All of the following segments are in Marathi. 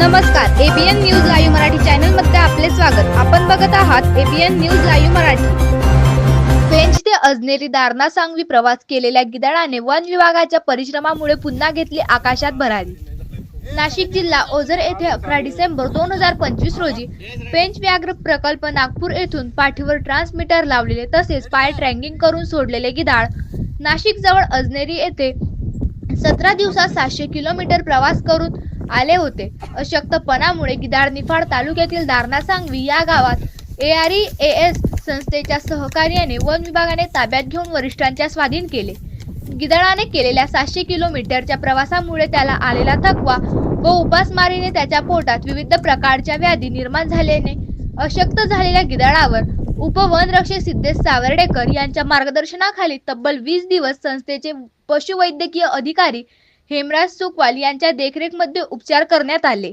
नमस्कार, ABN news live Marathi channel मध्ये आपले स्वागत। आपण बघत आहात ABN news live Marathi. Pench ते अजनेरी दारणा सांगवी प्रवास केलेल्या गिधाडाने वन विभागाच्या परिश्रमामुळे पुन्हा घेतली आकाशात भरारी। नाशिक जिल्हा ओझर येथे 11 डिसेंबर 2025 रोजी पेंच व्याघ्र प्रकल्प नागपूर येथून पाठीवर ट्रान्समीटर लावलेले तसेच पाय ट्रॅकिंग करून सोडलेले गिधाड नाशिक जवळ अजनेरी येथे 17 दिवसात 700 किलोमीटर प्रवास करून आले होते। अशक्तपणामुळे गिधाड निफाड तालुक्यातील दारणा सांगवी या गावात AREAS संस्थेच्या सहकार्याने वन विभागाने ताब्यात घेऊन वरिष्ठांच्या स्वाधीन केले। गिधाडाने केलेल्या 700 किलोमीटरच्या प्रवासामुळे त्याला आलेला थकवा व उपासमारीने त्याच्या पोटात विविध प्रकारच्या व्याधी निर्माण झाल्याने अशक्त झालेल्या गिधाडावर उपवनरक्षक सिद्धेश सावर्डेकर यांच्या मार्गदर्शनाखाली तब्बल 20 दिवस संस्थेचे पशुवैद्यकीय अधिकारी हेमराज सुकवाल यांच्या देखरेखमध्ये उपचार करण्यात आले।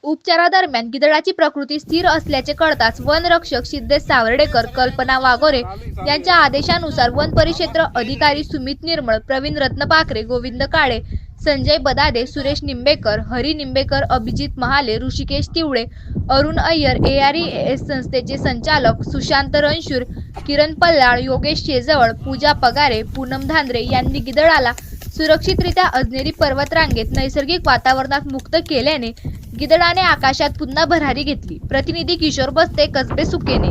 उपचारादरम्यान गिधाडाची प्रकृती स्थिर असल्याचे कळताच वनरक्षक सिद्धेश सावर्डेकर, कल्पना वाघोरे यांच्या आदेशानुसार वन परिक्षेत्र अधिकारी सुमित निर्मळ, प्रवीण रत्नपाखरे, गोविंद काळे, संजय बदादे, सुरेश निंबेकर, हरी निंबेकर, अभिजित महाले, ऋषिकेश तिवळे, अरुण अय्यर, AREAS संस्थेचे संचालक सुशांत रणशूर, किरण पल्लाळ, योगेश शेजवळ, पूजा पगारे, पूनम धांद्रे यांनी गिधाडाला सुरक्षितरित्या अजनेरी पर्वतरांगेत नैसर्गिक वातावरणात मुक्त केल्याने गिधाडाने आकाशात पुन्हा भरारी घेतली। प्रतिनिधी किशोर बस्ते, कसबे सुकेने।